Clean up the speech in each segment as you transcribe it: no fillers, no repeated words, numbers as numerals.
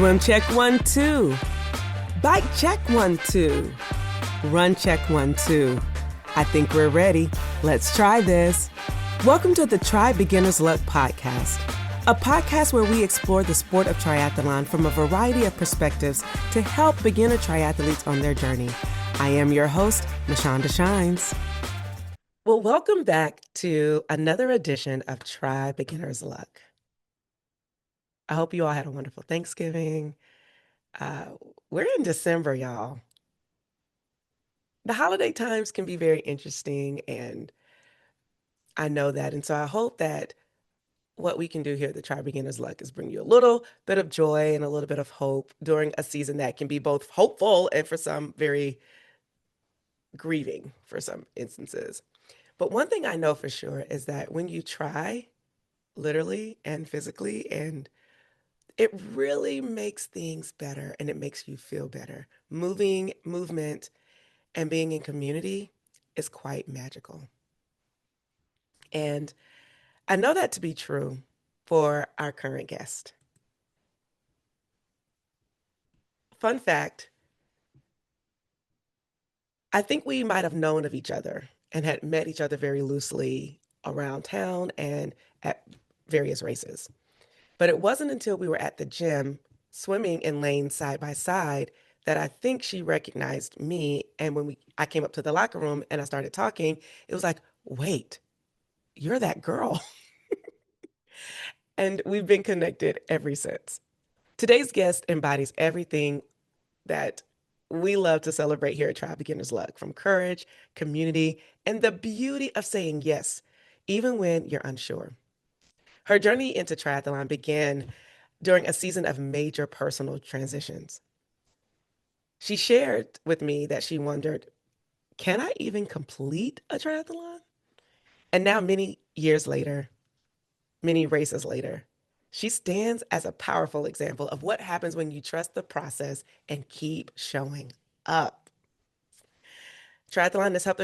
Swim check 1, 2. Bike check 1, 2. Run check 1, 2. I think we're ready. Let's try this. Welcome to the Try Beginner's Luck podcast, a podcast where we explore the sport of triathlon from a variety of perspectives to help beginner triathletes on their journey. I am your host, Mashonda Shines. Well, welcome back to another edition of Try Beginner's Luck. I hope you all had a wonderful Thanksgiving. We're in December, y'all. The holiday times can be very interesting, and I know that. And so I hope that what we can do here at the Try Beginner's Luck is bring you a little bit of joy and a little bit of hope during a season that can be both hopeful and for some very grieving for some instances. But one thing I know for sure is that when you try, literally and physically, and it really makes things better and it makes you feel better. Movement, and being in community is quite magical. And I know that to be true for our current guest. Fun fact, I think we might have known of each other and had met each other very loosely around town and at various races. But it wasn't until we were at the gym swimming in lanes side by side that I think she recognized me. And when I came up to the locker room and I started talking, it was like, wait, you're that girl. And we've been connected ever since. Today's guest embodies everything that we love to celebrate here at Try Beginner's Luck, from courage, community, and the beauty of saying yes, even when you're unsure. Her journey into triathlon began during a season of major personal transitions. She shared with me that she wondered, can I even complete a triathlon? And now, many years later, many races later, she stands as a powerful example of what happens when you trust the process and keep showing up. Triathlon has helped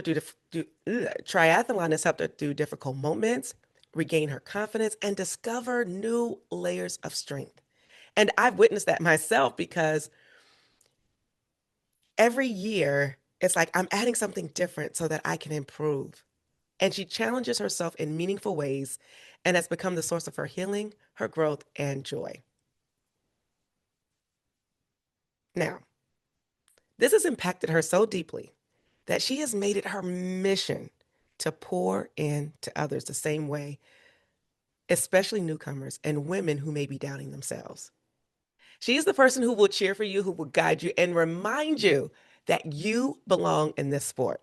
her through difficult moments, regain her confidence, and discover new layers of strength. And I've witnessed that myself, because every year it's like I'm adding something different so that I can improve. And she challenges herself in meaningful ways and has become the source of her healing, her growth, and joy. Now, this has impacted her so deeply that she has made it her mission to pour into others the same way, especially newcomers and women who may be doubting themselves. She is the person who will cheer for you, who will guide you, and remind you that you belong in this sport.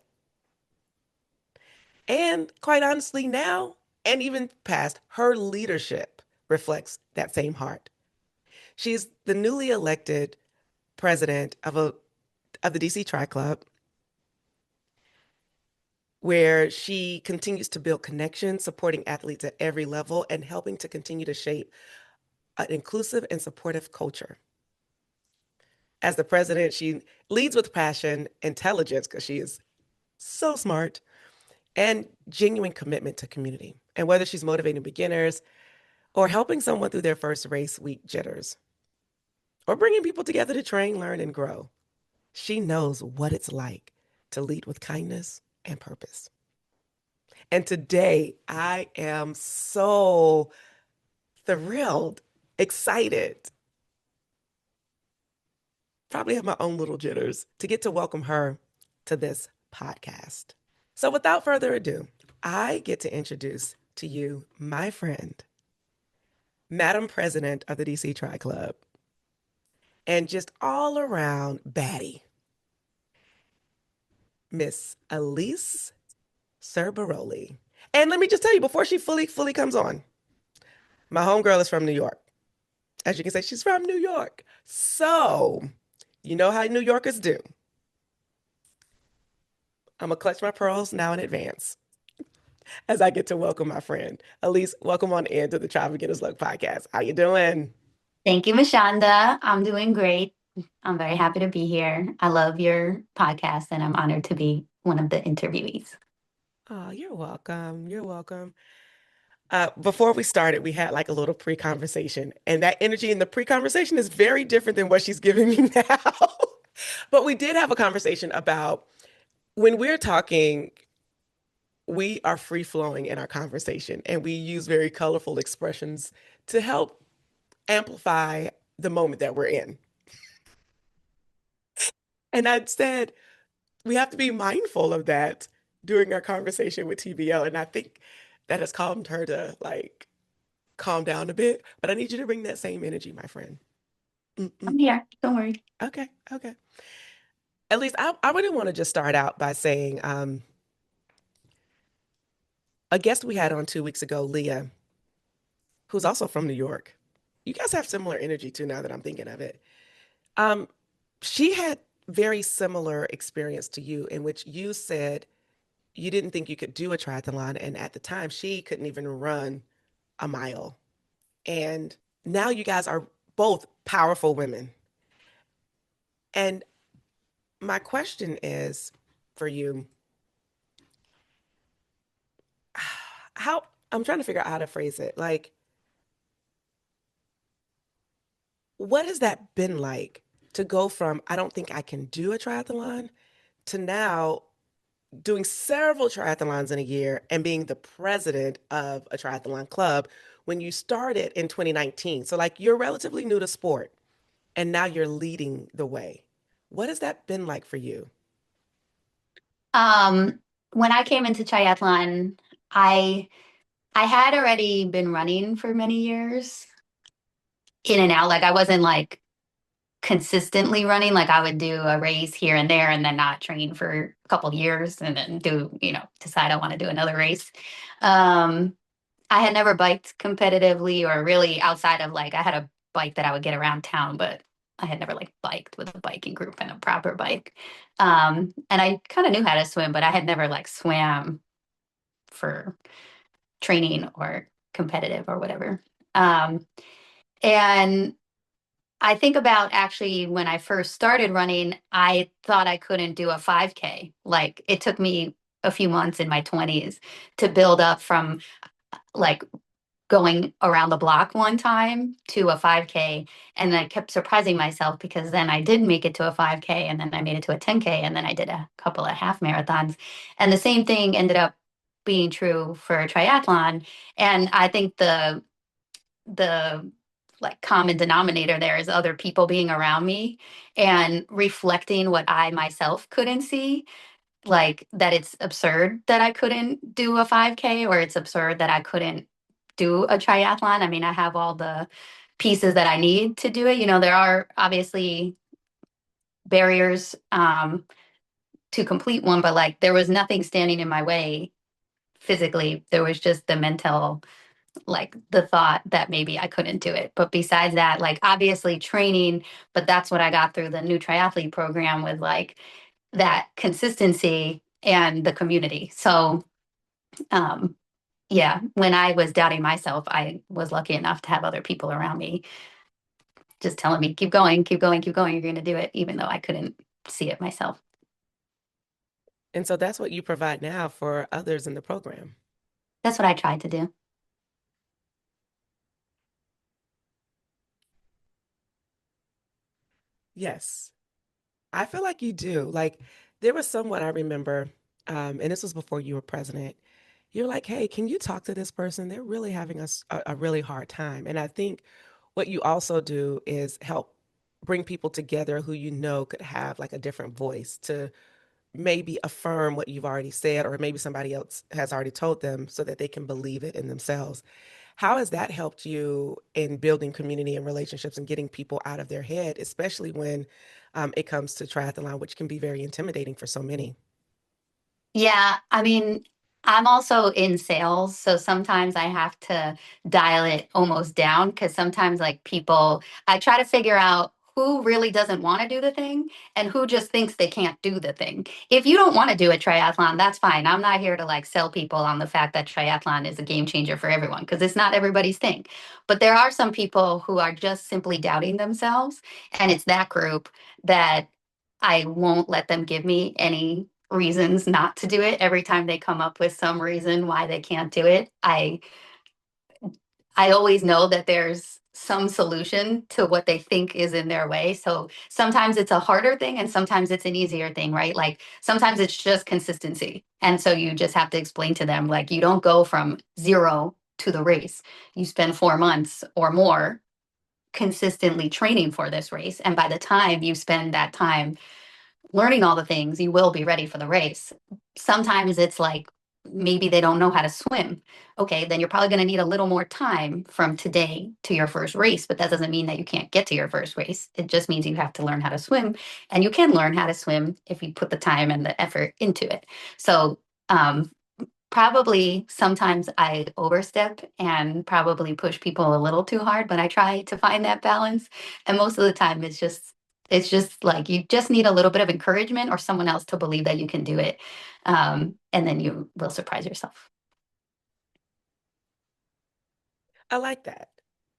And quite honestly, now, and even past, her leadership reflects that same heart. She's the newly elected president of the DC Tri Club, where she continues to build connections, supporting athletes at every level, and helping to continue to shape an inclusive and supportive culture. As the president, she leads with passion, intelligence, because she is so smart, and genuine commitment to community. And whether she's motivating beginners or helping someone through their first race week jitters, or bringing people together to train, learn, and grow, she knows what it's like to lead with kindness and purpose. And today, I am so thrilled, excited, probably have my own little jitters, to get to welcome her to this podcast. So without further ado, I get to introduce to you my friend, Madam President of the DC Tri Club, and just all around baddie, Miss Elise Serbaroli. And let me just tell you, before she fully comes on, my homegirl is from New York. As you can say, she's from New York. So, you know how New Yorkers do. I'm going to clutch my pearls now in advance as I get to welcome my friend. Elise, welcome on in to the Try Beginner's Luck podcast. How you doing? Thank you, Mashonda. I'm doing great. I'm very happy to be here. I love your podcast, and I'm honored to be one of the interviewees. Oh, you're welcome. You're welcome. Before we started, we had like a little pre-conversation, and that energy in the pre-conversation is very different than what she's giving me now. But we did have a conversation about when we're talking, we are free flowing in our conversation, and we use very colorful expressions to help amplify the moment that we're in. And I said, we have to be mindful of that during our conversation with TBL. And I think that has calmed her to like calm down a bit. But I need you to bring that same energy, my friend. Mm-mm. I'm here. Don't worry. Okay, okay. At least I really want to just start out by saying a guest we had on 2 weeks ago, Leah, who's also from New York. You guys have similar energy too, now that I'm thinking of it. Um, she had very similar experience to you, in which you said you didn't think you could do a triathlon, and at the time, she couldn't even run a mile. And now you guys are both powerful women. And my question is for you, how I'm trying to figure out how to phrase it. Like, what has that been like to go from I don't think I can do a triathlon to now doing several triathlons in a year and being the president of a triathlon club when you started in 2019? So, like, you're relatively new to sport and now you're leading the way. What has that been like for you? Um, when I came into triathlon, I I had already been running for many years, in and out. Like I wasn't like consistently running. Like I would do a race here and there and then not train for a couple of years and then decide I want to do another race. Um, I had never biked competitively or really outside of like I had a bike that I would get around town, but I had never like biked with a biking group and a proper bike. And I kind of knew how to swim, but I had never like swam for training or competitive or whatever. Um, and I think about actually when I first started running, I thought I couldn't do a 5K. Like it took me a few months in my 20s to build up from like going around the block one time to a 5K. And I kept surprising myself because then I did make it to a 5K and then I made it to a 10K and then I did a couple of half marathons. And the same thing ended up being true for a triathlon. And I think the like common denominator there is other people being around me and reflecting what I myself couldn't see, like that it's absurd that I couldn't do a 5K or it's absurd that I couldn't do a triathlon. I mean, I have all the pieces that I need to do it. You know, there are obviously barriers to complete one, but like there was nothing standing in my way physically. There was just the mental, like the thought that maybe I couldn't do it. But besides that, like obviously training, but that's what I got through the new triathlete program with like that consistency and the community. So, um, yeah, when I was doubting myself, I was lucky enough to have other people around me just telling me, keep going, keep going, keep going. You're going to do it, even though I couldn't see it myself. And so that's what you provide now for others in the program. That's what I tried to do. Yes. I feel like you do. Like there was someone I remember, and this was before you were president. You're like, hey, can you talk to this person? They're really having a really hard time. And I think what you also do is help bring people together who you know could have like a different voice to maybe affirm what you've already said, or maybe somebody else has already told them so that they can believe it in themselves. How has that helped you in building community and relationships and getting people out of their head, especially when it comes to triathlon, which can be very intimidating for so many? Yeah, I mean, I'm also in sales, so sometimes I have to dial it almost down because sometimes, like, I try to figure out who really doesn't want to do the thing and who just thinks they can't do the thing. If you don't want to do a triathlon, that's fine. I'm not here to like sell people on the fact that triathlon is a game changer for everyone because it's not everybody's thing. But there are some people who are just simply doubting themselves, and it's that group that I won't let them give me any reasons not to do it. Every time they come up with some reason why they can't do it, I I always know that there's some solution to what they think is in their way. So sometimes it's a harder thing and sometimes it's an easier thing, right? Like sometimes it's just consistency. And so you just have to explain to them, like, you don't go from zero to the race. You spend 4 months or more consistently training for this race. And by the time you spend that time learning all the things, you will be ready for the race. Sometimes it's like maybe they don't know how to swim. Okay, then you're probably going to need a little more time from today to your first race, but that doesn't mean that you can't get to your first race. It just means you have to learn how to swim. And you can learn how to swim if you put the time and the effort into it. So, probably sometimes I overstep and probably push people a little too hard, but I try to find that balance. And most of the time it's just like you just need a little bit of encouragement or someone else to believe that you can do it. And then you will surprise yourself. I like that.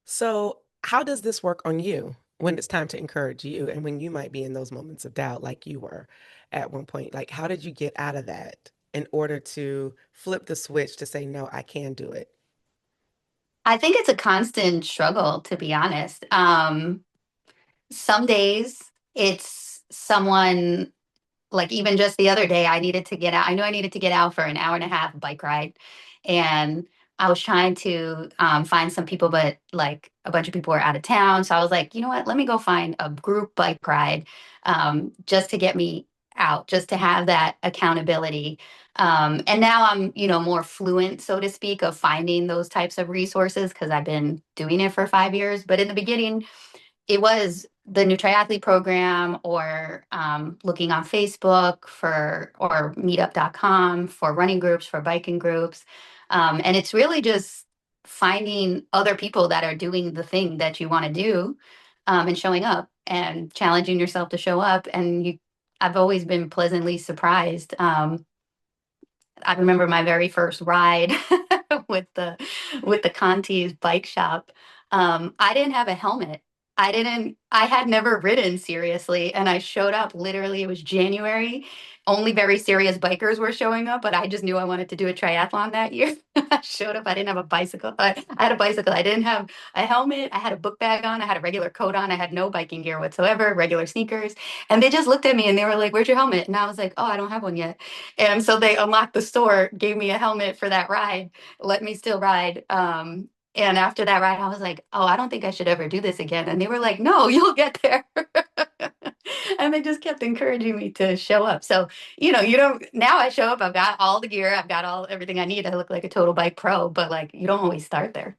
So, how does this work on you when it's time to encourage you and when you might be in those moments of doubt, like you were at one point? Like, how did you get out of that in order to flip the switch to say, no, I can do it? I think it's a constant struggle, to be honest. Some days it's someone, like even just the other day, I needed to get out. I knew I needed to get out for an hour and a half bike ride. And I was trying to find some people, but like a bunch of people were out of town. So I was like, you know what? Let me go find a group bike ride just to get me out, just to have that accountability. And now I'm, more fluent, so to speak, of finding those types of resources because I've been doing it for 5 years. But in the beginning, it was the new triathlete program or looking on Facebook for or meetup.com for running groups, for biking groups. And it's really just finding other people that are doing the thing that you want to do and showing up and challenging yourself to show up. And I've always been pleasantly surprised. I remember my very first ride with the Conti's bike shop. I didn't have a helmet. I had never ridden seriously. And I showed up literally, it was January. Only very serious bikers were showing up, but I just knew I wanted to do a triathlon that year. I showed up. I didn't have a bicycle. I had a bicycle. I didn't have a helmet. I had a book bag on. I had a regular coat on. I had no biking gear whatsoever, regular sneakers. And they just looked at me and they were like, "Where's your helmet?" And I was like, "Oh, I don't have one yet." And so they unlocked the store, gave me a helmet for that ride, let me still ride. And after that ride, I was like, "Oh, I don't think I should ever do this again." And they were like, "No, you'll get there." And they just kept encouraging me to show up. So, you don't, now I show up, I've got all the gear, I've got everything I need. I look like a total bike pro, but like, you don't always start there.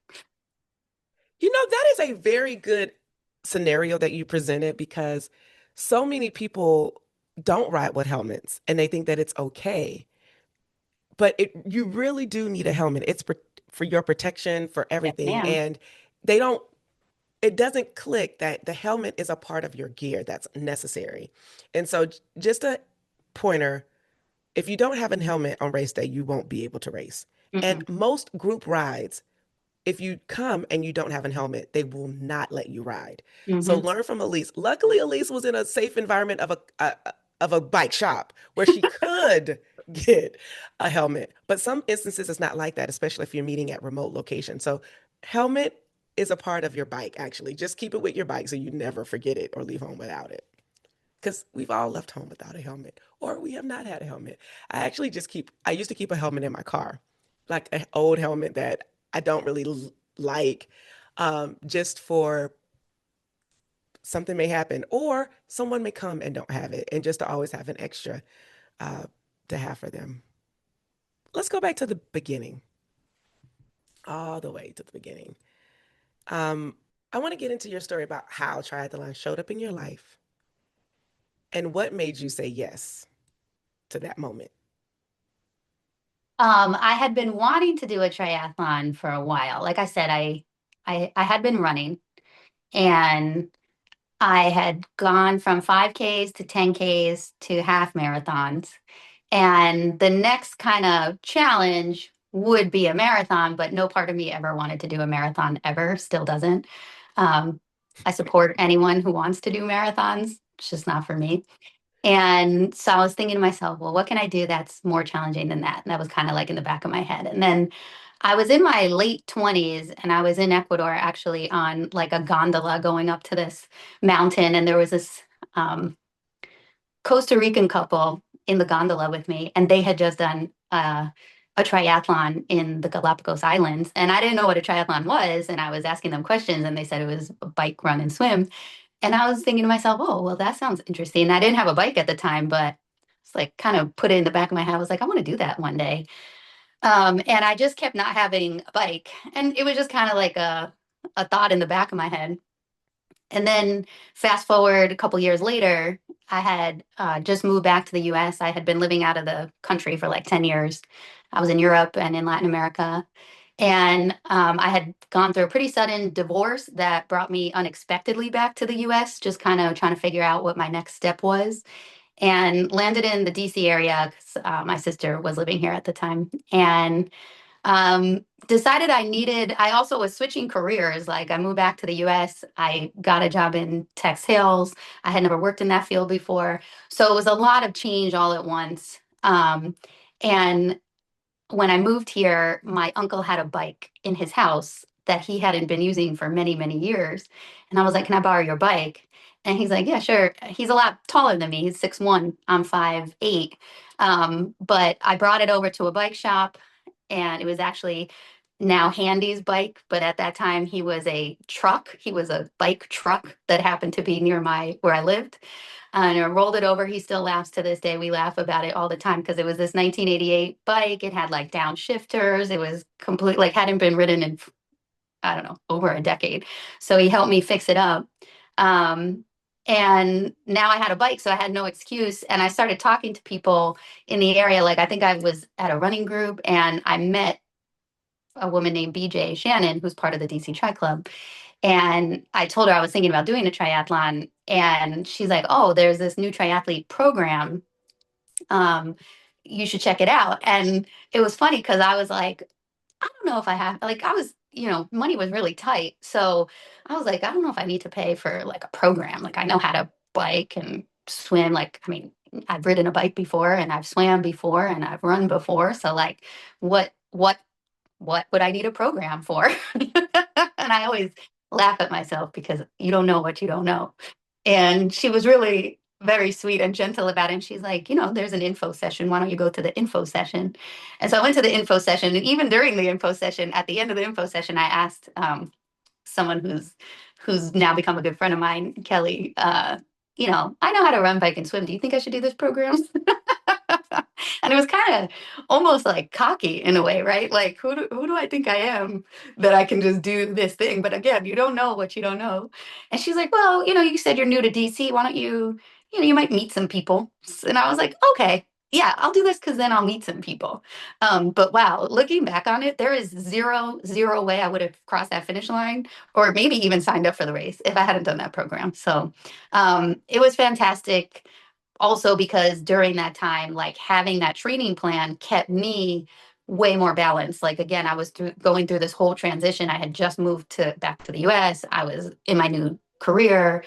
That is a very good scenario that you presented because so many people don't ride with helmets and they think that it's okay. But you really do need a helmet. It's for your protection, for Yes, everything. ma'am. And they don't, it doesn't click that the helmet is a part of your gear that's necessary. And so, just a pointer, if you don't have a helmet on race day, you won't be able to race. And Mm-mm. most group rides, if you come and you don't have a helmet, they will not let you ride. So Hmm. learn from Elise. Luckily, Elise was in a safe environment of a bike shop where she could get a helmet. But some instances it's not like that, especially if you're meeting at remote locations. So helmet is a part of your bike, actually. Just keep it with your bike so you never forget it or leave home without it. Because we've all left home without a helmet, or we have not had a helmet. I used to keep a helmet in my car, like an old helmet that I don't really like, just for something may happen, or someone may come and don't have it, and just to always have an extra uh, to have for them. Let's go back to the beginning, all the way to the beginning. Um, I want to get into your story about how triathlon showed up in your life and what made you say yes to that moment. I had been wanting to do a triathlon for a while. Like I said, I had been running and I had gone from 5Ks to 10Ks to half marathons. And the next kind of challenge would be a marathon, but no part of me ever wanted to do a marathon ever, still doesn't. Um, I support anyone who wants to do marathons. It's just not for me. And so I was thinking to myself, well, what can I do that's more challenging than that? And that was kind of like in the back of my head. And then I was in my late 20s and I was in Ecuador actually on like a gondola going up to this mountain. And there was this um, Costa Rican couple in the gondola with me, and they had just done a triathlon in the Galapagos Islands. And I didn't know what a triathlon was. And I was asking them questions, and they said it was a bike, run, and swim. And I was thinking to myself, oh, well, that sounds interesting. I didn't have a bike at the time, but it's like kind of put it in the back of my head. I was like, I want to do that one day. And I just kept not having a bike. And it was just kind of like a thought in the back of my head. And then fast forward a couple years later, I had just moved back to the US. I had been living out of the country for like 10 years. I was in Europe and in Latin America. And I had gone through a pretty sudden divorce that brought me unexpectedly back to the US, just kind of trying to figure out what my next step was. And landed in the DC area because my sister was living here at the time. And decided I also was switching careers. Like I moved back to the US. I got a job in tech sales. I had never worked in that field before. So it was a lot of change all at once. And when I moved here, my uncle had a bike in his house that he hadn't been using for many, many years. And I was like, can I borrow your bike? And he's like, yeah, sure. He's a lot taller than me. He's 6'1". I'm 5'8". But I brought it over to a bike shop, and it was actually now Handy's bike, but at that time he was a truck. He was a bike truck that happened to be near my where I lived. And I rolled it over. He still laughs to this day. We laugh about it all the time because it was this 1988 bike. It had like downshifters. It was complete like hadn't been ridden in I don't know over a decade. So he helped me fix it up. Um, and now I had a bike, so I had no excuse. And I started talking to people in the area. Like I think I was at a running group, and I met a woman named BJ Shannon, who's part of the DC Tri Club. And I told her I was thinking about doing a triathlon. And she's like, oh, there's this new triathlete program. Um, you should check it out. And it was funny because I was like, I don't know if I have, like, I was, money was really tight. So I was like, I don't know if I need to pay for like a program. Like, I know how to bike and swim. Like, I mean, I've ridden a bike before and I've swam before and I've run before. So, like, what would I need a program for? And I always laugh at myself because you don't know what you don't know. And she was really very sweet and gentle about it. And she's like, there's an info session. Why don't you go to the info session? And so I went to the info session. And even during the info session, at the end of the info session, I asked someone who's now become a good friend of mine, Kelly, I know how to run, bike, and swim. Do you think I should do this program? And it was kind of almost like cocky in a way, right? Like, who do I think I am that I can just do this thing? But again, you don't know what you don't know. And she's like, well, you said you're new to DC. Why don't you might meet some people. And I was like, okay, yeah, I'll do this because then I'll meet some people. But wow, looking back on it, there is zero way I would have crossed that finish line or maybe even signed up for the race if I hadn't done that program. So it was fantastic also because during that time, like having that training plan kept me way more balanced. Like again, I was going through this whole transition. I had just moved to back to the US. I was in my new career.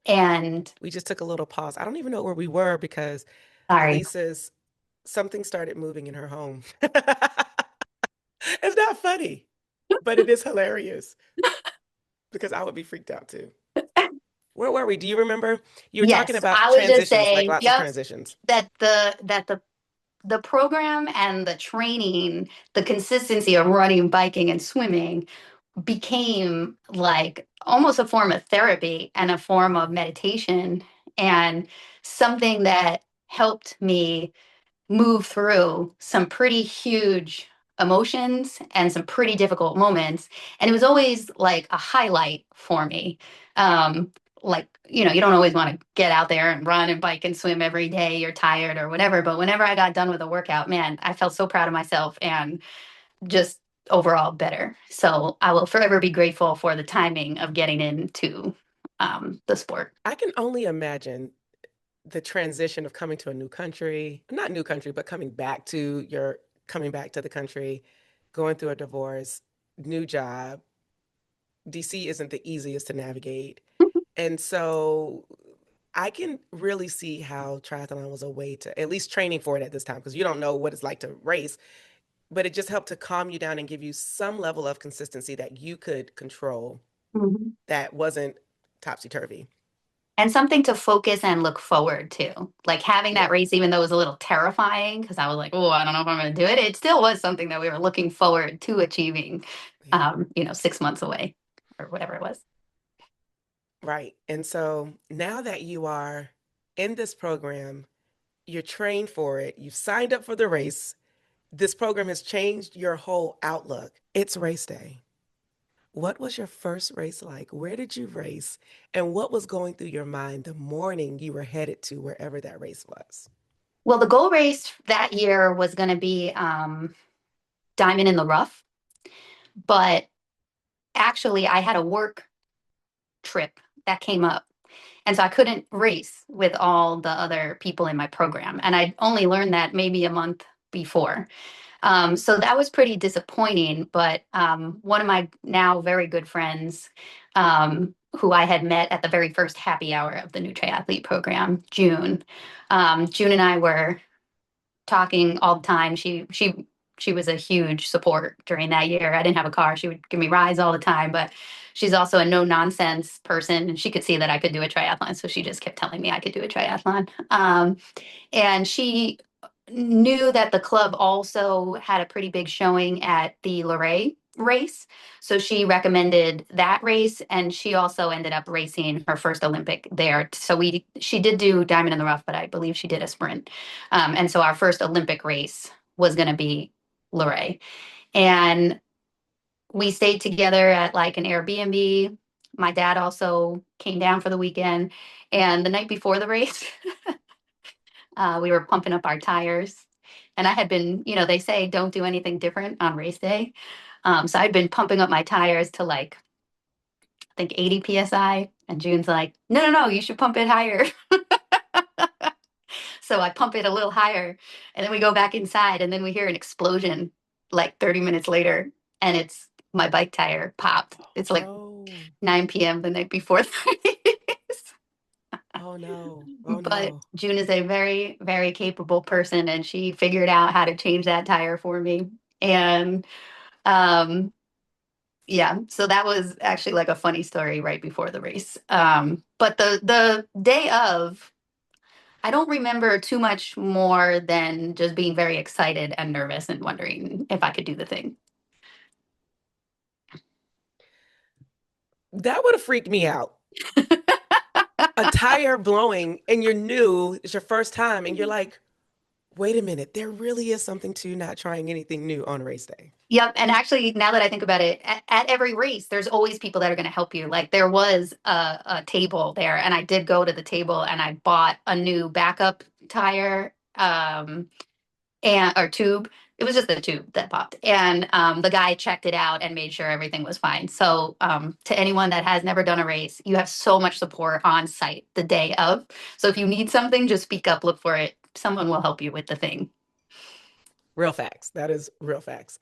And We just took a little pause. I don't even know where we were because sorry. Elise's something started moving in her home. It's not funny, but it is hilarious because I would be freaked out too. Where were we? Do you remember? You were talking Yes, about I was just transitions, like saying, lots of yep, transitions. that the program and the training, the consistency of running, biking, and swimming became like almost a form of therapy and a form of meditation and something that helped me move through some pretty huge emotions and some pretty difficult moments. And it was always like a highlight for me. Um, like, you don't always want to get out there and run and bike and swim every day. You're tired or whatever. But whenever I got done with a workout, man, I felt so proud of myself and just overall better. So I will forever be grateful for the timing of getting into the sport. I can only imagine the transition of coming to a new country, not new country, but coming back to the country, going through a divorce, new job. DC isn't the easiest to navigate. And so I can really see how triathlon was a way to at least training for it at this time because you don't know what it's like to race but it just helped to calm you down and give you some level of consistency that you could control Mhm. that wasn't topsy-turvy. And something to focus and look forward to. Like having that Yeah. race, even though it was a little terrifying, because I was like, oh, I don't know if I'm going to do it. It still was something that we were looking forward to achieving, Yeah. 6 months away or whatever it was. Right. And so now that you are in this program, you're trained for it, you've signed up for the race, this program has changed your whole outlook. It's race day. What was your first race like? Where did you race? And what was going through your mind the morning you were headed to wherever that race was? Well, the goal race that year was going to be Diamond in the Rough, but actually, I had a work trip that came up. And so I couldn't race with all the other people in my program. And I only learned that maybe a month before. So that was pretty disappointing. But one of my now very good friends, who I had met at the very first happy hour of the new triathlete program, June and I were talking all the time. She was a huge support during that year. I didn't have a car. She would give me rides all the time, but she's also a no nonsense person, and she could see that I could do a triathlon, so she just kept telling me I could do a triathlon. And she knew that the club also had a pretty big showing at the Luray race. So she recommended that race, and she also ended up racing her first Olympic there. So she did do Diamond in the Rough, but I believe she did a sprint. And so our first Olympic race was going to be Luray. And we stayed together at like an Airbnb. My dad also came down for the weekend. And the night before the race, we were pumping up our tires. And I had been, they say don't do anything different on race day. So I'd been pumping up my tires to like, I think 80 PSI. And June's like, no, no, no, you should pump it higher. So I pump it a little higher. And then we go back inside. And then we hear an explosion like 30 minutes later. And it's my bike tire popped. It's like No. 9 p.m. the night before the race. Oh no. Oh But no. June is a very, very capable person, and she figured out how to change that tire for me. And um, yeah, so that was actually like a funny story right before the race. But the day of, I don't remember too much more than just being very excited and nervous and wondering if I could do the thing. That would have freaked me out. A tire blowing and you're new, it's your first time, and you're like, wait a minute, there really is something to not trying anything new on race day. Yep. And actually, now that I think about it, at every race, there's always people that are going to help you. Like there was a table there, and I did go to the table and I bought a new backup tire, and or tube. It was just the tube that popped. And the guy checked it out and made sure everything was fine. So to anyone that has never done a race, you have so much support on site the day of. So if you need something, just speak up, look for it. Someone will help you with the thing. Real facts. That is real facts.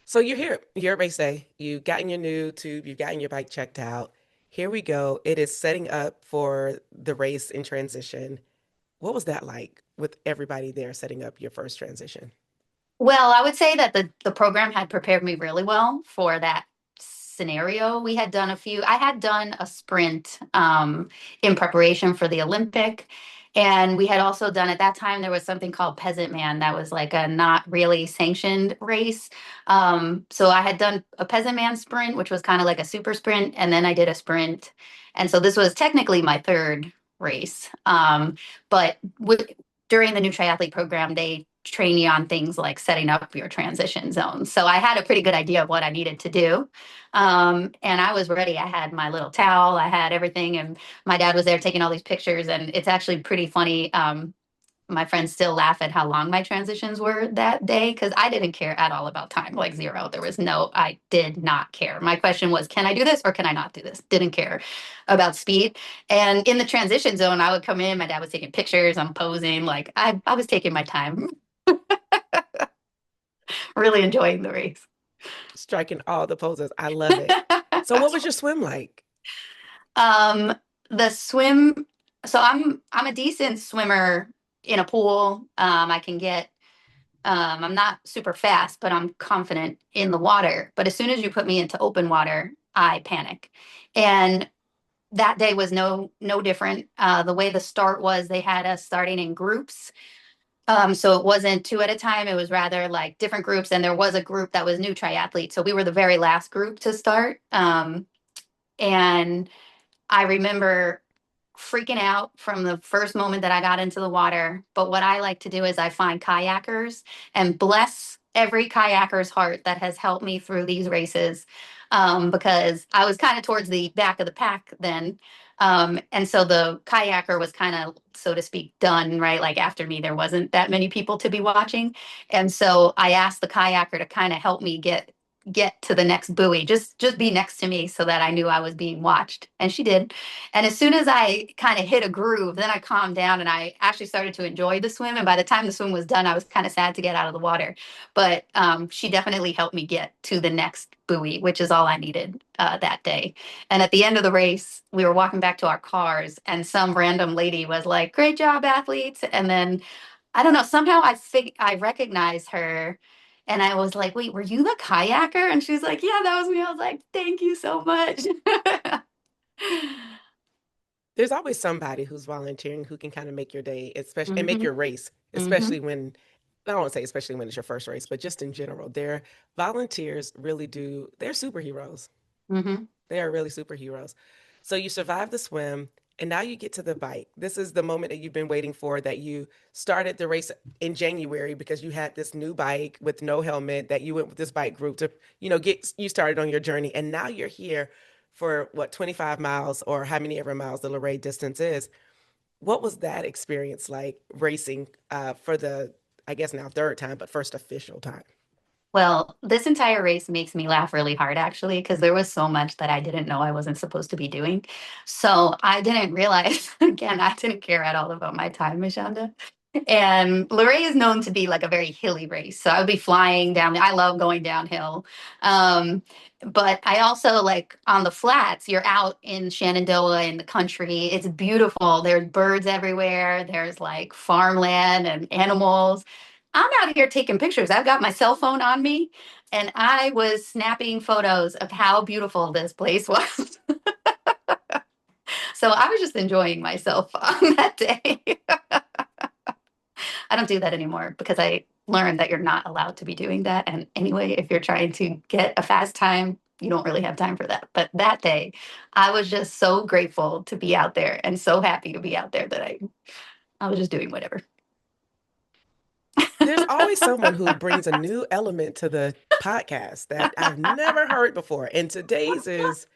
So you're here. You're at race day. You've gotten your new tube. You've gotten your bike checked out. Here we go. It is setting up for the race in transition. What was that like with everybody there setting up your first transition? Well, I would say that the program had prepared me really well for that scenario. I had done a sprint in preparation for the Olympic. And we had also done at that time, there was something called Peasant Man that was like a not really sanctioned race. So I had done a Peasant Man sprint, which was kind of like a super sprint. And then I did a sprint. And so this was technically my third race. But during the new triathlete program, they train you on things like setting up your transition zones. So I had a pretty good idea of what I needed to do. And I was ready. I had my little towel, I had everything, and my dad was there taking all these pictures. And it's actually pretty funny. My friends still laugh at how long my transitions were that day because I didn't care at all about time, like zero. I did not care. My question was, can I do this or can I not do this? Didn't care about speed. And in the transition zone, I would come in, my dad was taking pictures, I'm posing, like I was taking my time, really enjoying the race. Striking all the poses. I love it. So what was your swim like? um, the swim, so I'm a decent swimmer in a pool. I can get I'm not super fast, but I'm confident in the water. But as soon as you put me into open water, I panic. And that day was no different. The way the start was, they had us starting in groups. So it wasn't two at a time. It was rather like different groups, and there was a group that was new triathletes. So we were the very last group to start. And I remember freaking out from the first moment that I got into the water. But what I like to do is I find kayakers and bless every kayaker's heart that has helped me through these races, because I was kind of towards the back of the pack then. And so the kayaker was kind of, so to speak, done, right? Like after me, there wasn't that many people to be watching. And so I asked the kayaker to kind of help me get to the next buoy, just be next to me so that I knew I was being watched. And she did. And as soon as I kind of hit a groove, then I calmed down and I actually started to enjoy the swim. And by the time the swim was done, I was kind of sad to get out of the water. But she definitely helped me get to the next buoy, which is all I needed that day. And at the end of the race, we were walking back to our cars, and some random lady was like, "Great job, athletes." And then I don't know, somehow I recognized her. And I was like, "Wait, were you the kayaker?" And she's like, "Yeah, that was me." I was like, "Thank you so much." There's always somebody who's volunteering who can kind of make your day, especially and make Hmm. your race, Hmm. especially when I don't want to say especially when it's your first race, but just in general. Their volunteers really do, they're superheroes. Hmm. They are really superheroes. So you survive the swim, and now you get to the bike. This is the moment that you've been waiting for, that you started the race in January because you had this new bike with no helmet, that you went with this bike group to, get you started on your journey. And now you're here for what, 25 miles or how many ever miles the Luray distance is. What was that experience like racing for the, I guess now third time, but first official time? Well, this entire race makes me laugh really hard, actually, because there was so much that I didn't know I wasn't supposed to be doing. So I didn't realize, again, I didn't care at all about my time, Mishanda. And Luray is known to be like a very hilly race. So I would be flying down. I love going downhill. Um, but I also like on the flats, you're out in Shenandoah in the country. It's beautiful. There's birds everywhere. There's like farmland and animals. I'm out here taking pictures. I've got my cell phone on me, and I was snapping photos of how beautiful this place was. So I was just enjoying myself on that day. I don't do that anymore because I learned that you're not allowed to be doing that. And anyway, if you're trying to get a fast time, you don't really have time for that. But that day, I was just so grateful to be out there and so happy to be out there that I was just doing whatever. There's always someone who brings a new element to the podcast that I've never heard before. And today's is,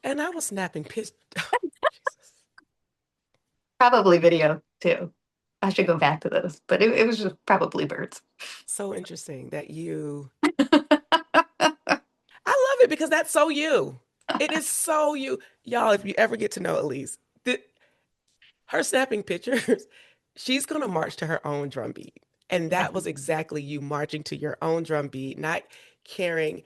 and I was snapping pictures. Oh, Jesus. Probably video too. I should go back to those, but it was just probably birds. So interesting that you, I love it because that's so you. It is so you. Y'all, if you ever get to know Elise, her snapping pictures, she's going to march to her own drum beat. And that was exactly you marching to your own drum beat, not caring.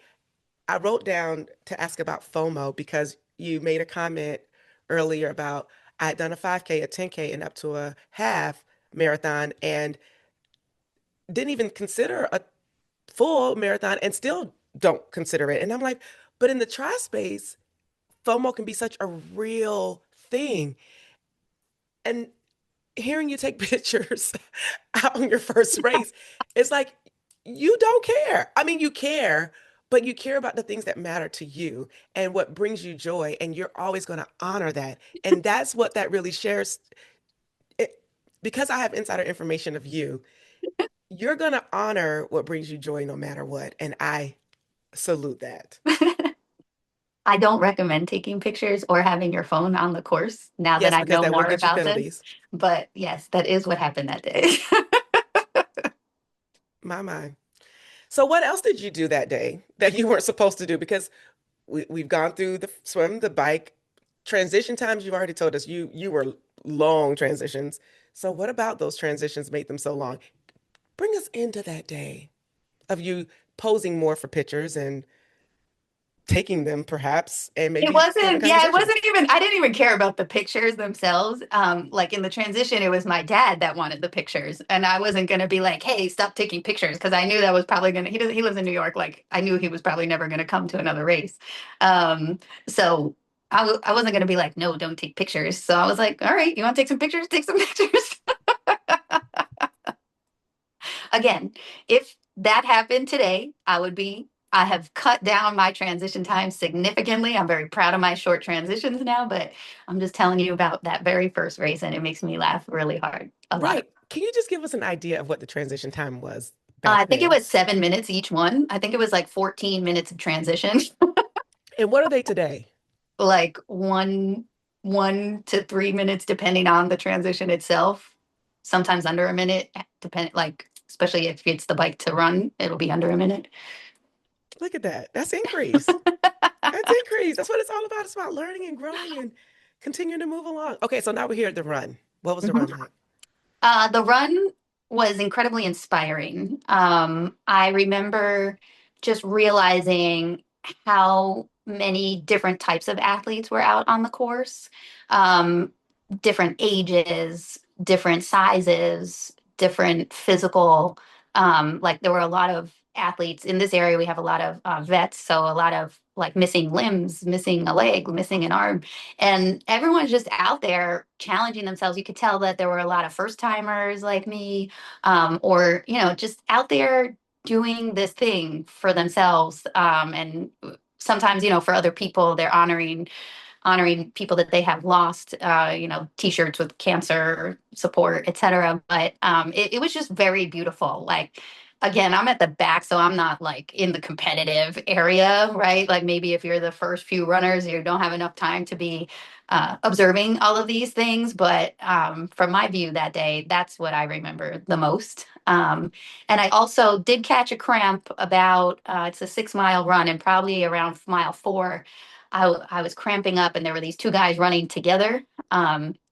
I wrote down to ask about FOMO because you made a comment earlier about I had done a 5K, a 10K, and up to a half marathon and didn't even consider a full marathon and still don't consider it. And I'm like, but in the tri space, FOMO can be such a real thing. And hearing you take pictures out on your first race, it's like you don't care. I mean, you care, but you care about the things that matter to you and what brings you joy, and you're always going to honor that. And that's what that really shares. It, because I have insider information of you, you're going to honor what brings you joy no matter what. And I salute that. I don't recommend taking pictures or having your phone on the course now that Yes, I because know that will more get you about this. penalties. But yes, that is what happened that day. My mind. So, what else did you do that day that you weren't supposed to do? Because we've gone through the swim, the bike, transition times. You've already told us you were long transitions. So, what about those transitions made them so long? Bring us into that day of you posing more for pictures and taking them perhaps and It maybe having wasn't, yeah, it conversations. wasn't even, I didn't even care about the pictures themselves. Like in the transition, it was my dad that wanted the pictures. And I wasn't going to be like, hey, stop taking pictures. Cause I knew that was probably going to, he lives in New York. Like I knew he was probably never going to come to another race. Um, so I wasn't going to be like, no, don't take pictures. So I was like, all right, you want to take some pictures? Take some pictures. Again, if that happened today, I have cut down my transition time significantly. I'm very proud of my short transitions now, but I'm just telling you about that very first race, and it makes me laugh really hard, a lot. Right. Can you just give us an idea of what the transition time was I back think it then? was 7 minutes each one. I think it was like 14 minutes of transition, And what are they today? like 1 to 3 minutes, depending on the transition itself. Sometimes under a minute, like, especially if it's the bike to run, it'll be under a minute. Look at that. That's increase. That's increase. That's what it's all about. It's about learning and growing and continuing to move along. Okay, so now we're here at the run. What was the run like? The run was incredibly inspiring. I remember just realizing how many different types of athletes were out on the course, um, different ages, different sizes, different physical. Like there were a lot of athletes in this area. We have a lot of vets, so a lot of like missing limbs, missing a leg, missing an arm, and everyone's just out there challenging themselves. You could tell that there were a lot of first timers like me, or just out there doing this thing for themselves, and sometimes for other people they're honoring people that they have lost, t-shirts with cancer support, etc. But it was just very beautiful. Like, again, I'm at the back, so I'm not like in the competitive area, right? Like maybe if you're the first few runners, you don't have enough time to be observing all of these things. But from my view that day, that's what I remember the most. And I also did catch a cramp about, it's a 6 mile run, and probably around mile four, I was cramping up, and there were these two guys running together,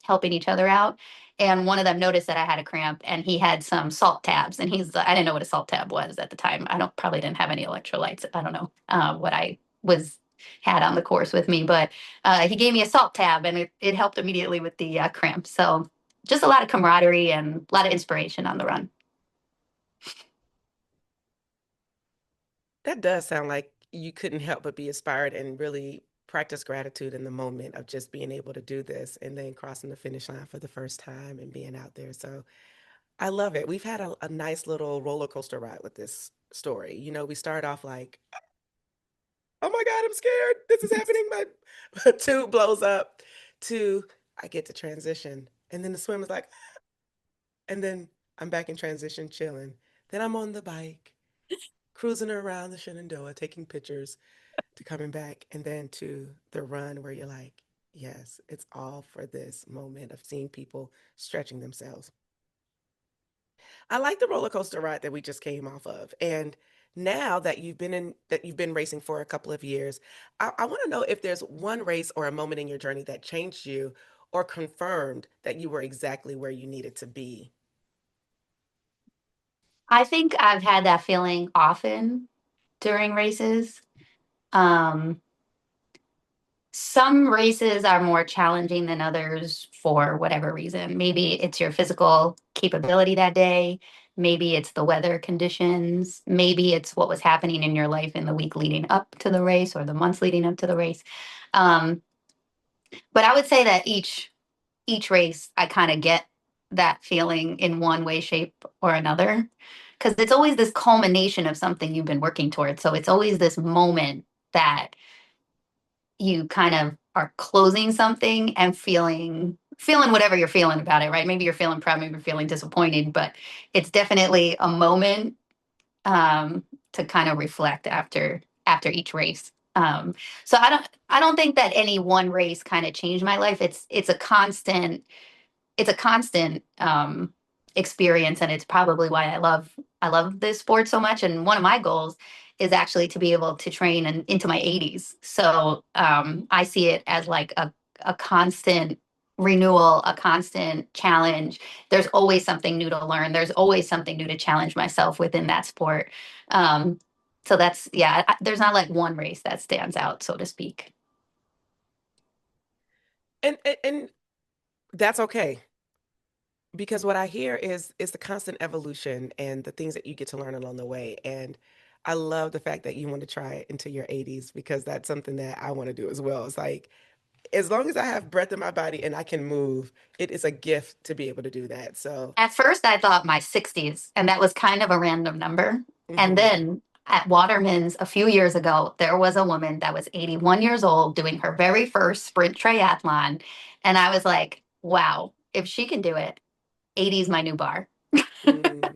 helping each other out. And one of them noticed that I had a cramp, and he had some salt tabs. And I didn't know what a salt tab was at the time. I don't probably didn't have any electrolytes. I don't know what I was had on the course with me, but he gave me a salt tab, and it helped immediately with the cramp. So just a lot of camaraderie and a lot of inspiration on the run. That does sound like you couldn't help but be inspired and really practice gratitude in the moment of just being able to do this and then crossing the finish line for the first time and being out there. So I love it. We've had a nice little roller coaster ride with this story. We start off like, oh my God, I'm scared. This is happening. My tube blows up to I get to transition. And then the swim is like, and then I'm back in transition, chilling. Then I'm on the bike, cruising around the Shenandoah, taking pictures to coming back, and then to the run where you're like, yes, it's all for this moment of seeing people stretching themselves. I like the roller coaster ride that we just came off of. And now that you've been racing for a couple of years, I want to know if there's one race or a moment in your journey that changed you or confirmed that you were exactly where you needed to be. I think I've had that feeling often during races. Um, some races are more challenging than others for whatever reason. Maybe it's your physical capability that day. Maybe it's the weather conditions. Maybe it's what was happening in your life in the week leading up to the race or the months leading up to the race. Um, but I would say that each race, I kind of get that feeling in one way, shape, or another. Because it's always this culmination of something you've been working towards. So it's always this moment that you kind of are closing something and feeling whatever you're feeling about it, right? Maybe you're feeling proud, maybe you're feeling disappointed, but it's definitely a moment, to kind of reflect after each race. So I don't think that any one race kind of changed my life. It's a constant experience, and it's probably why I love this sport so much. And one of my goals is actually to be able to train into my 80s. So I see it as like a constant renewal, a constant challenge. There's always something new to learn. There's always something new to challenge myself within that sport. Um, So that's, yeah, there's not like one race that stands out, so to speak. And that's okay. Because what I hear is the constant evolution and the things that you get to learn along the way. And I love the fact that you want to try it into your 80s because that's something that I want to do as well. It's like as long as I have breath in my body and I can move, it is a gift to be able to do that. So, At first, I thought my 60s, and that was kind of a random number. And mhm. then at Waterman's a few years ago, there was a woman that was 81 years old doing her very first sprint triathlon. And I was like, wow, if she can do it, 80 is my new bar. Mm,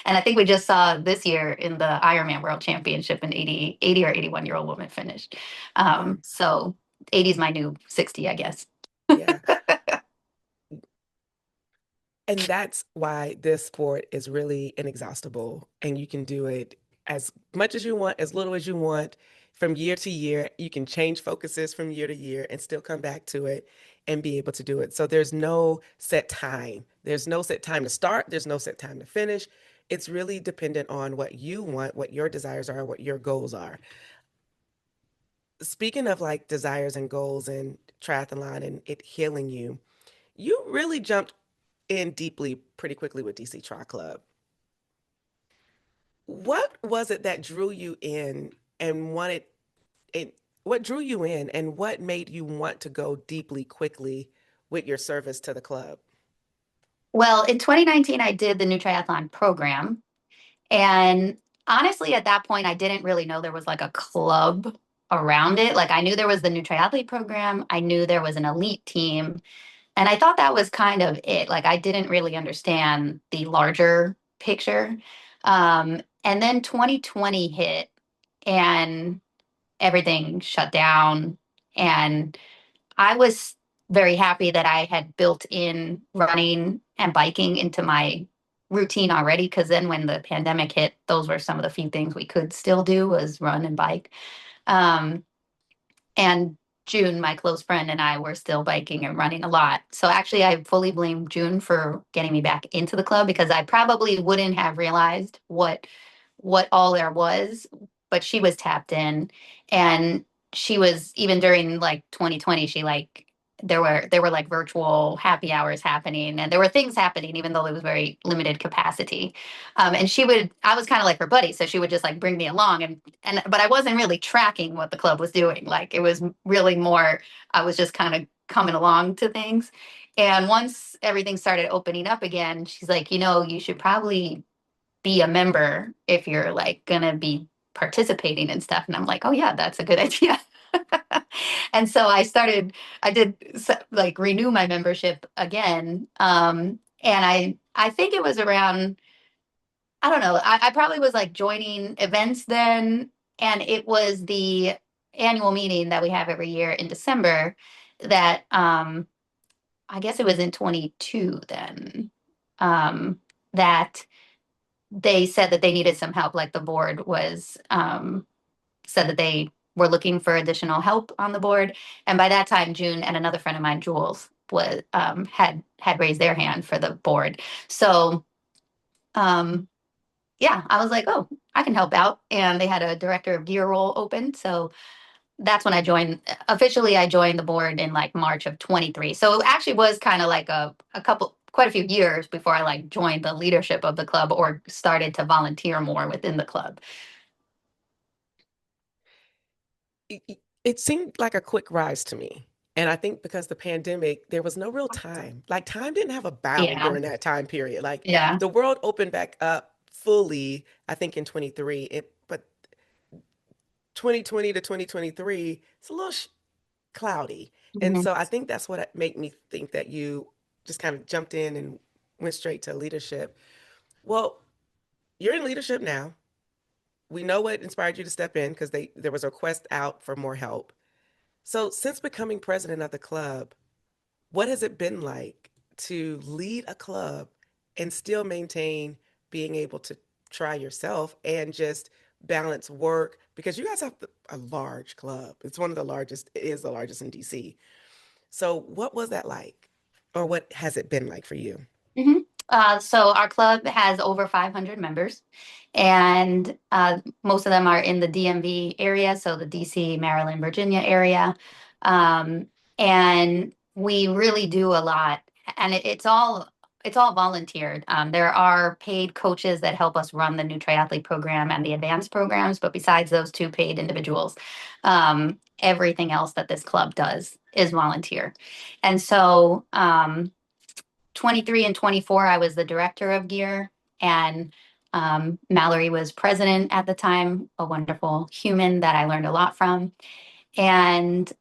And I think we just saw this year in the Ironman World Championship an 80 or 81-year-old woman finished. yes, So 80 is my new 60, I guess. yeah. And that's why this sport is really inexhaustible and you can do it as much as you want, as little as you want, from year to year. You can change focuses from year to year and still come back to it and be able to do it. So there's no set time. There's no set time to start, there's no set time to finish. It's really dependent on what you want, what your desires are, what your goals are. Speaking of like desires and goals and triathlon and it healing you, you really jumped in deeply pretty quickly with DC Tri Club. What was it that drew you in and wanted and what drew you in and what made you want to go deeply quickly with your service to the club? Well, in 2019, I did the new triathlon program. And honestly, at that point, I didn't really know there was like a club around it. Like I knew there was the new triathlete program, I knew there was an elite team, and I thought that was kind of it. Like I didn't really understand the larger picture. And then 2020 hit and everything shut down. And I was very happy that I had built in running and biking into my routine already because then when the pandemic hit, those were some of the few things we could still do was run and bike. Um, and June, my close friend, and I were still biking and running a lot. So actually, I fully blame June for getting me back into the club because I probably wouldn't have realized what all there was, but she was tapped in, and she was even during like 2020. She like there were like virtual happy hours happening, and there were things happening, even though it was very limited capacity. And I was kind of like her buddy, so she would just like bring me along, but I wasn't really tracking what the club was doing. Like it was really more, I was just kind of coming along to things. And once everything started opening up again, she's like, you should probably be a member if you're like gonna be participating and stuff. And I'm like, oh yeah, that's a good idea. And so I did like renew my membership again. And I think it was around, I don't know, I probably was like joining events then. And it was the annual meeting that we have every year in December that I guess it was in 22 then. That they said that they needed some help. Like the board was said that they were looking for additional help on the board. And by that time, June and another friend of mine, Jules, was had raised their hand for the board. So um, yeah, I was like, oh, I can help out. And they had a director of gear role open. So that's when I joined. Officially, I joined the board in like March of 23. So it actually was kind of like quite a few years before I like joined the leadership of the club or started to volunteer more within the club. It seemed like a quick rise to me. And I think because the pandemic, there was no real time. Like time didn't have a bound Yeah, during that time period. Like yeah. the world opened back up fully, I think in 23. But 2020 to 2023, it's a little cloudy. And Mhm. so I think that's what made me think that you just kind of jumped in and went straight to leadership. Well, you're in leadership now. We know what inspired you to step in because there was a request out for more help. So, since becoming president of the club, what has it been like to lead a club and still maintain being able to try yourself and just balance work? Because you guys have a large club. It's one of the largest, it is the largest in DC. So, what was that like? Or what has it been like for you? So our club has over 500 members, and most of them are in the DMV area, so the DC, Maryland, Virginia area. Um, and we really do a lot, and it's all volunteered. There are paid coaches that help us run the new triathlete program and the advanced programs, but besides those two paid individuals, everything else that this club does is volunteer. And so 23 and 24, I was the director of gear, and Mallory was president at the time, a wonderful human that I learned a lot from. And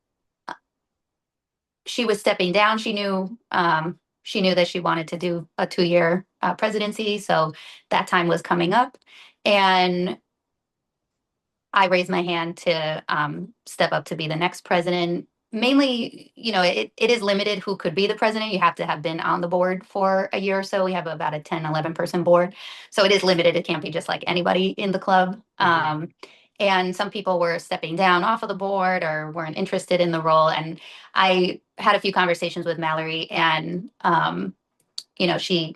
she was stepping down. She knew that she wanted to do a 2-year presidency, so that time was coming up, and I raised my hand to step up to be the next president. Mainly, it is limited who could be the president. You have to have been on the board for a year or so. We have about a 10, 11 person board. So it is limited. It can't be just like anybody in the club. And some people were stepping down off of the board or weren't interested in the role. And I had a few conversations with Mallory, and, she,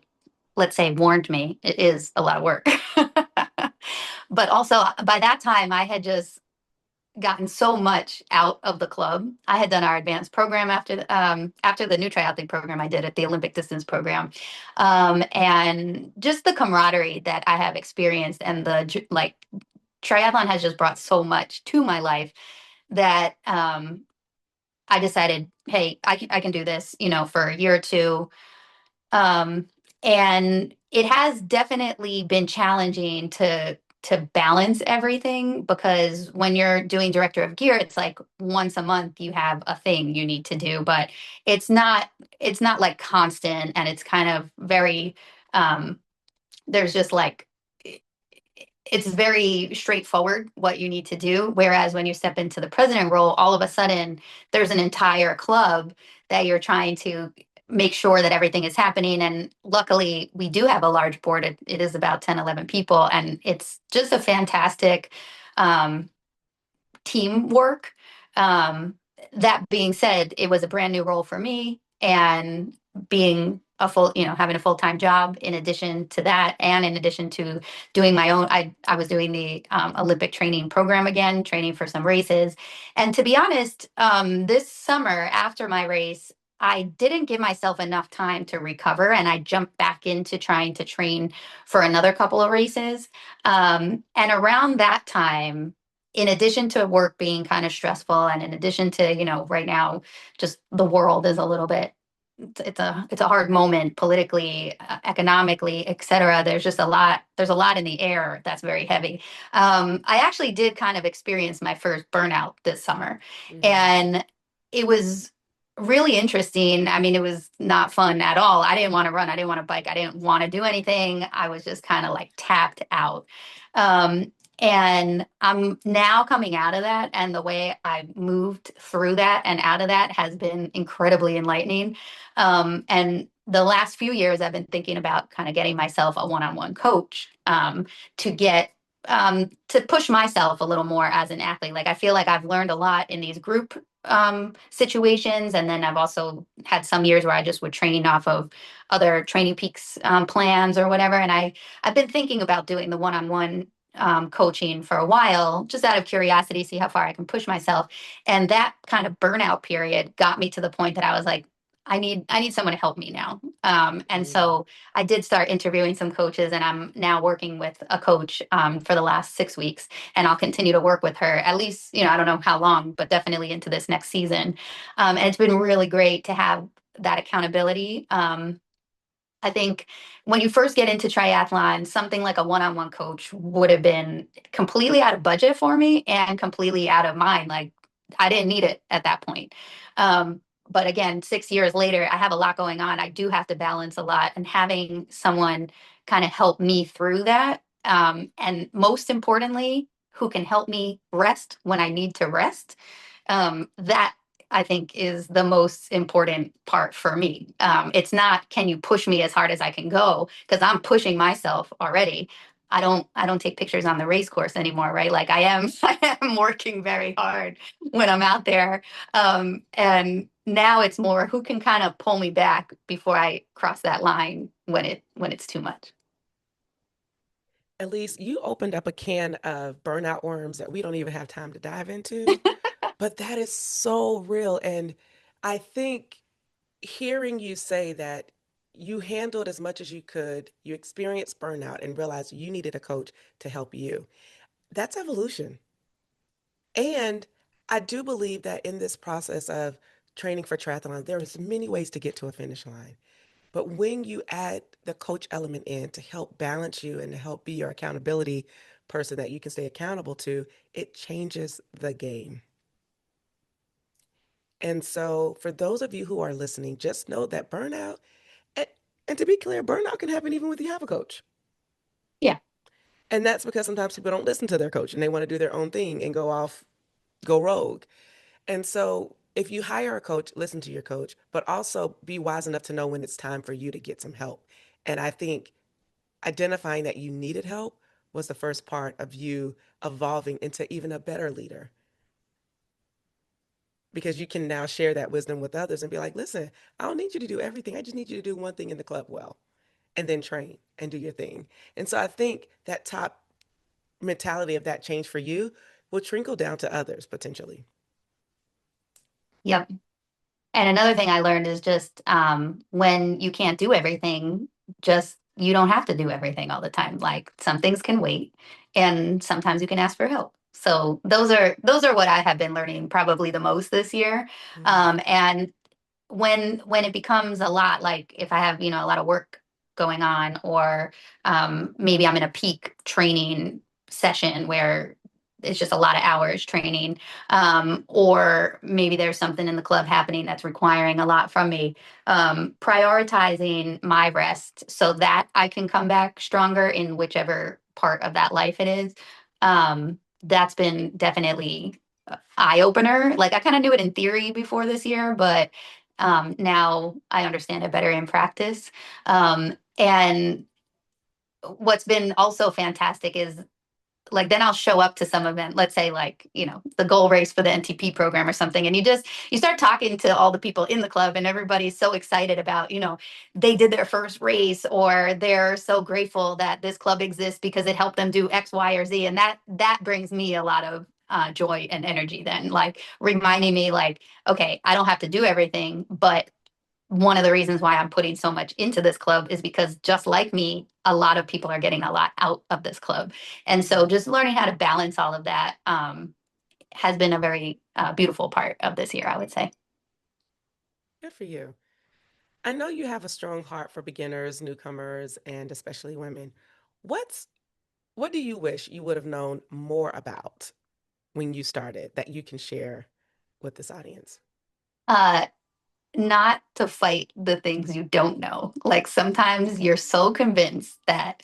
let's say, warned me it is a lot of work. But also, by that time, I had just gotten so much out of the club. I had done our advanced program after the new triathlete program I did at the Olympic distance program, and just the camaraderie that I have experienced, and the like triathlon has just brought so much to my life that I decided, hey, I can do this, for a year or two. Um, and it has definitely been challenging to balance everything, because when you're doing director of gear, it's like once a month you have a thing you need to do, but it's not like constant, and it's kind of very there's just like it's very straightforward what you need to do. Whereas when you step into the president role, all of a sudden there's an entire club that you're trying to make sure that everything is happening. And luckily, we do have a large board. It is about 10, 11 people. And it's just a fantastic um, teamwork. Um, that being said, it was a brand new role for me, and being having a full time job in addition to that, and in addition to doing my own, I was doing the Olympic training program again, training for some races. And to be honest, this summer after my race, I didn't give myself enough time to recover, and I jumped back into trying to train for another couple of races. And around that time, in addition to work being kind of stressful, and in addition to, right now, just the world is a little bit, it's a hard moment politically, economically, et cetera. There's a lot in the air that's very heavy. I actually did kind of experience my first burnout this summer, and it was really interesting. I mean, it was not fun at all. I didn't want to run. I didn't want to bike. I didn't want to do anything. I was just kind of like tapped out. And I'm now coming out of that, and the way I moved through that and out of that has been incredibly enlightening. And the last few years, I've been thinking about kind of getting myself a one-on-one coach, to get to push myself a little more as an athlete. Like, I feel like I've learned a lot in these group situations, and then I've also had some years where I just would train off of other Training Peaks plans or whatever. And I've been thinking about doing the one-on-one coaching for a while, just out of curiosity, see how far I can push myself. And that kind of burnout period got me to the point that I was like, I need someone to help me now. And so I did start interviewing some coaches, and I'm now working with a coach for the last 6 weeks, and I'll continue to work with her at least, I don't know how long, but definitely into this next season. And it's been really great to have that accountability. I think when you first get into triathlon, something like a one-on-one coach would have been completely out of budget for me and completely out of mind. Like, I didn't need it at that point. But again, 6 years later, I have a lot going on. I do have to balance a lot, and having someone kind of help me through that. And most importantly, who can help me rest when I need to rest. That, I think, is the most important part for me. It's not, can you push me as hard as I can go? Because I'm pushing myself already. I don't take pictures on the race course anymore, right? I am working very hard when I'm out there. And now it's more who can kind of pull me back before I cross that line when it's too much. Elise, you opened up a can of burnout worms that we don't even have time to dive into, but that is so real. And I think hearing you say that you handled as much as you could, you experienced burnout and realized you needed a coach to help you. That's evolution. And I do believe that in this process of training for triathlon, there's many ways to get to a finish line. But when you add the coach element in to help balance you and to help be your accountability person that you can stay accountable to, it changes the game. And so, for those of you who are listening, just know that burnout, and, and to be clear, burnout can happen even when you have a coach. Yeah. And that's because sometimes people don't listen to their coach and they want to do their own thing and go off, go rogue. And so, if you hire a coach, listen to your coach, but also be wise enough to know when it's time for you to get some help. And I think identifying that you needed help was the first part of you evolving into even a better leader because you can now share that wisdom with others and be like, listen, I don't need you to do everything. I just need you to do one thing in the club well and then train and do your thing. And so I think that top mentality of that change for you will trickle down to others potentially. Yep. And another thing I learned is just when you can't do everything, just you don't have to do everything all the time. Like some things can wait, and sometimes you can ask for help. So those are what I have been learning probably the most this year. Mm-hmm. And when it becomes a lot, like if I have a lot of work going on, or maybe I'm in a peak training session where it's just a lot of hours training, or maybe there's something in the club happening that's requiring a lot from me, prioritizing my rest so that I can come back stronger in whichever part of that life it is. That's been definitely eye opener. Like I kind of knew it in theory before this year, but now I understand it better in practice. And what's been also fantastic is like then I'll show up to some event, let's say like, the goal race for the NTP program or something. And you start talking to all the people in the club and everybody's so excited about, they did their first race or they're so grateful that this club exists because it helped them do X, Y, or Z. And that brings me a lot of joy and energy then, like reminding me like, okay, I don't have to do everything, but one of the reasons why I'm putting so much into this club is because just like me, a lot of people are getting a lot out of this club. And so Mm-hmm. just learning how to balance all of that has been a very beautiful part of this year, I would say. Good for you. I know you have a strong heart for beginners, newcomers, and especially women. What's what do you wish you would have known more about when you started that you can share with this audience? Uh, Not to fight the things you don't know. Like sometimes you're so convinced that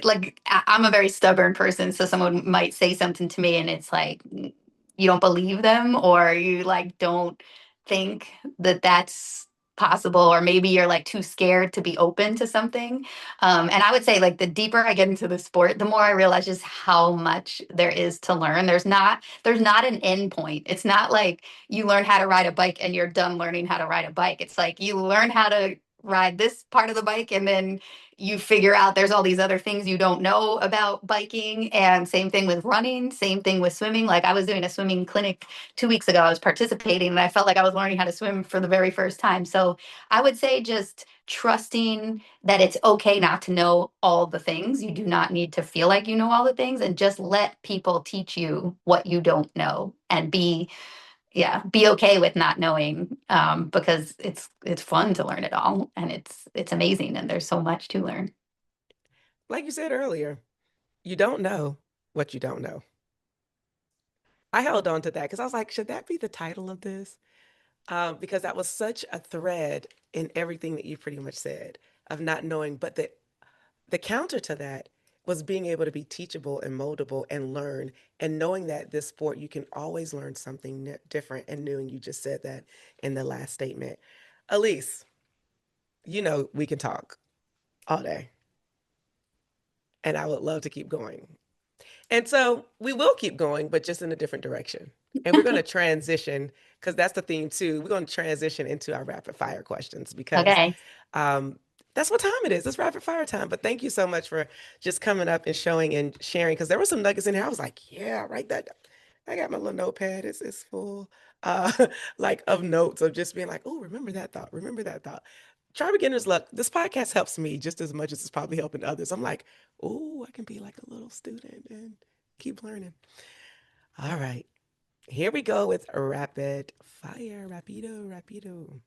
like I'm a very stubborn person. So someone might say something to me and it's like, you don't believe them or you like don't think that that's possible. Or maybe you're like too scared to be open to something. And I would say like the deeper I get into the sport, the more I realize just how much there is to learn. There's not an end point. It's not like you learn how to ride a bike and you're done learning how to ride a bike. It's like you learn how to ride this part of the bike and then you figure out there's all these other things you don't know about biking. And same thing with running, same thing with swimming. Like I was doing a swimming clinic 2 weeks ago. I was participating and I felt like I was learning how to swim for the very first time. So I would say just trusting that it's okay not to know all the things. You do not need to feel like you know all the things, and just let people teach you what you don't know, and be okay with not knowing, because it's fun to learn it all, and it's amazing, and there's so much to learn. Like you said earlier, you don't know what you don't know. I held on to that because I was like, should that be the title of this? Because that was such a thread in everything that you pretty much said of not knowing. But the counter to that was being able to be teachable and moldable and learn, and knowing that this sport you can always learn something different and new. And you just said that in the last statement. Elise, we can talk all day, and I would love to keep going. And so we will keep going, but just in a different direction. And we're going to transition because that's the theme too. We're going to transition into our rapid fire questions because Okay. um, that's what time it is. It's rapid fire time. But thank you so much for just coming up and showing and sharing because there were some nuggets in here. I was like, yeah, write that down. I got my little notepad. It's full, uh, like of notes of just being like, oh, remember that thought. Remember that thought. Try beginner's luck. This podcast helps me just as much as it's probably helping others. I'm like, oh, I can be like a little student and keep learning. All right. Here we go with rapid fire. Rapido, rapido.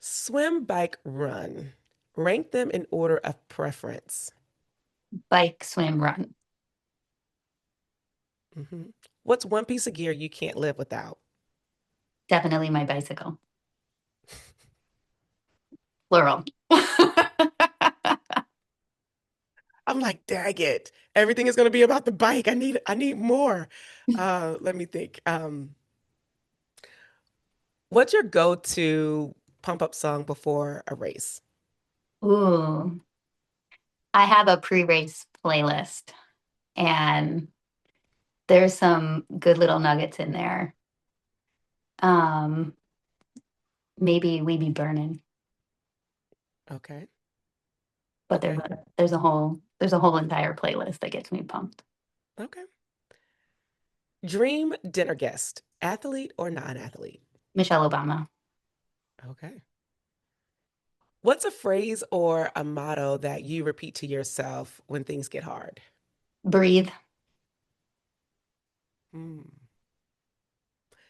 Swim, bike, run. Rank them in order of preference. Bike, swim, run. Mhm. What's one piece of gear you can't live without? Definitely my bicycle. Plural. I'm like, dang it. Everything is going to be about the bike. I need more. Let me think. What's your go-to pump up song before a race? Ooh, I have a pre-race playlist and there's some good little nuggets in there. Um, Maybe We Be Burning, Okay. but Okay. there's a whole entire playlist that gets me pumped. Okay. Dream dinner guest, athlete or non-athlete? Michelle Obama. Okay. What's a phrase or a motto that you repeat to yourself when things get hard? Breathe. Hmm. And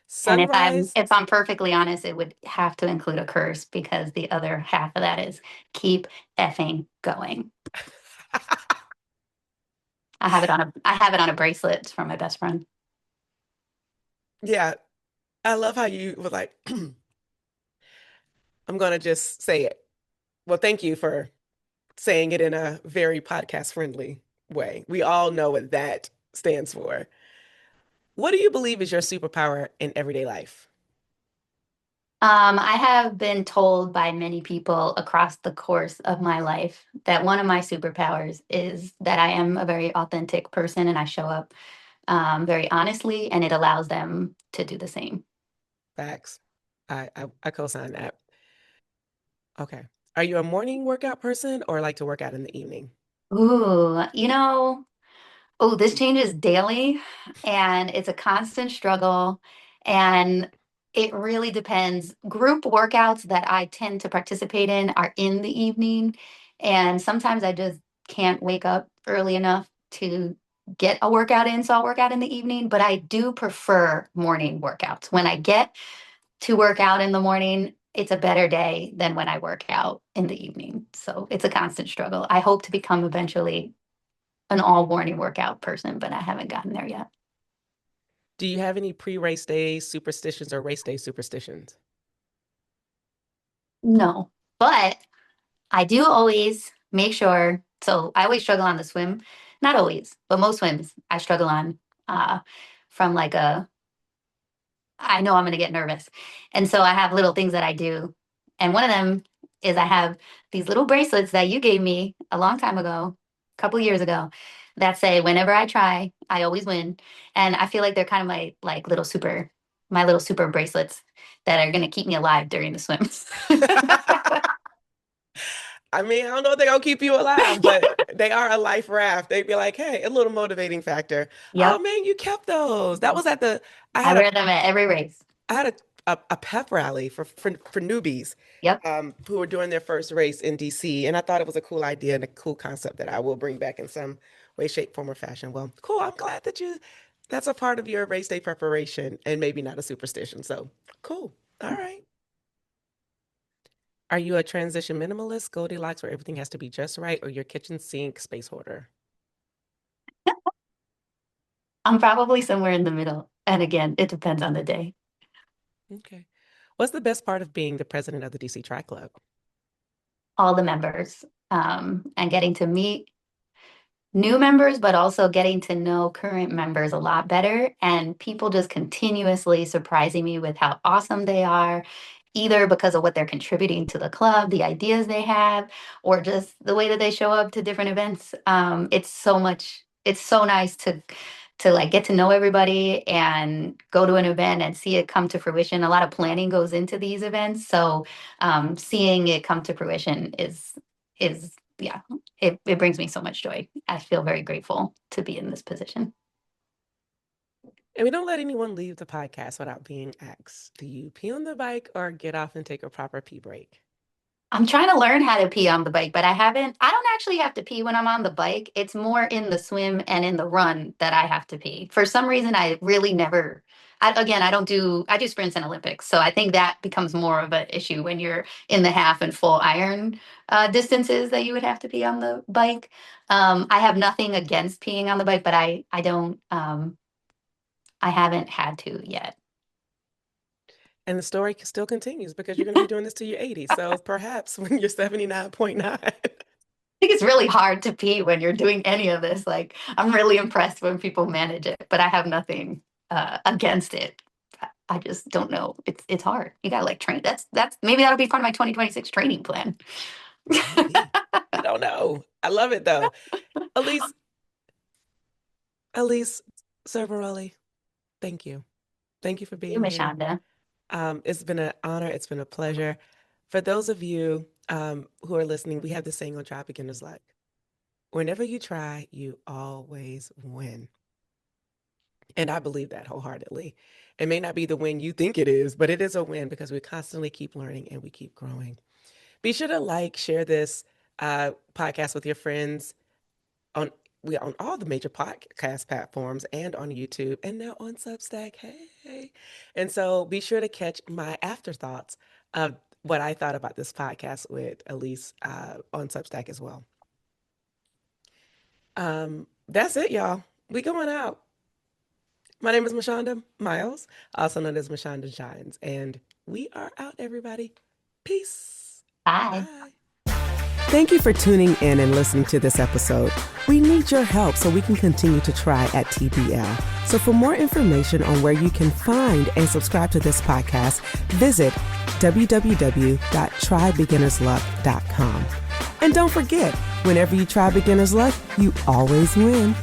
Sunrise. if I'm perfectly honest, it would have to include a curse because the other half of that is keep effing going. I have it on a bracelet from my best friend. Yeah, I love how you were like, I'm going to just say it. Well, thank you for saying it in a very podcast friendly way. We all know what that stands for. What do you believe is your superpower in everyday life? I have been told by many people across the course of my life that one of my superpowers is that I am a very authentic person and I show up very honestly, and it allows them to do the same. Facts. I co-sign that. Okay. Are you a morning workout person or like to work out in the evening? Ooh, oh, this changes daily and it's a constant struggle. And it really depends. Group workouts that I tend to participate in are in the evening. And sometimes I just can't wake up early enough to get a workout in. So I'll work out in the evening, but I do prefer morning workouts. When I get to work out in the morning, it's a better day than when I work out in the evening. So it's a constant struggle. I hope to become eventually an all morning workout person, but I haven't gotten there yet. Do you have any pre-race day superstitions or race day superstitions? No, but I do always make sure. So I always struggle on the swim, not always, but most swims I struggle on uh, from like I know I'm going to get nervous. And so I have little things that I do. And one of them is I have these little bracelets that you gave me a long time ago, a couple years ago, that say whenever I try, I always win. And I feel like they're kind of my little super bracelets that are going to keep me alive during the swims. I mean, I don't know if they're gonna keep you alive, but they are a life raft. They'd be like, hey, a little motivating factor. Oh Yep. man, you kept those. That was at the I I had a wear them at every race. I had a pep rally for newbies Yep. who were doing their first race in DC, and I thought it was a cool idea and a cool concept that I will bring back in some way, shape, form, or fashion. Well, cool. I'm glad that that's a part of your race day preparation and maybe not a superstition. So cool. All right. Are you a transition minimalist, Goldilocks, where everything has to be just right, or your kitchen sink space hoarder? I'm probably somewhere in the middle. And again, it depends on the day. Okay. What's the best part of being the president of the DC Tri Club? All the members and getting to meet new members, but also getting to know current members a lot better. And people just continuously surprising me with how awesome they are, either because of what they're contributing to the club, the ideas they have, or just the way that they show up to different events. it's so nice to like get to know everybody and go to an event and see it come to fruition. A lot of planning goes into these events, so seeing it come to fruition is yeah, it brings me so much joy. I feel very grateful to be in this position. And we don't let anyone leave the podcast without being asked, do you pee on the bike or get off and take a proper pee break? I'm trying to learn how to pee on the bike, but I don't actually have to pee when I'm on the bike. It's more in the swim and in the run that I have to pee. For some reason, I really never, again, I do sprints and Olympics. So I think that becomes more of an issue when you're in the half and full iron distances that you would have to pee on the bike. I have nothing against peeing on the bike, but I don't, I haven't had to yet. And the story still continues because you're going to be doing this till you're 80. So perhaps when you're 79.9. I think it's really hard to pee when you're doing any of this. Like, I'm really impressed when people manage it, but I have nothing against it. I just don't know. It's hard. You gotta like train. That's maybe that'll be part of my 2026 training plan. Maybe. I don't know. I love it though. Elise Serbaroli, thank you. Thank you for being You, here. Mashonda. It's been an honor. It's been a pleasure. For those of you who are listening, we have this saying on Try Beginner's Luck. Whenever you try, you always win. And I believe that wholeheartedly. It may not be the win you think it is, but it is a win because we constantly keep learning and we keep growing. Be sure to share this podcast with your friends. We're on all the major podcast platforms and on YouTube and now on Substack. Hey. And so be sure to catch my afterthoughts of what I thought about this podcast with Elise on Substack as well. That's it, y'all. We going out. My name is Mashonda Miles, also known as Mashonda Shines, and we are out, everybody. Peace. Bye. Bye. Thank you for tuning in and listening to this episode. We need your help so we can continue to try at TBL. So for more information on where you can find and subscribe to this podcast, visit www.trybeginnersluck.com. And don't forget, whenever you try Beginner's Luck, you always win.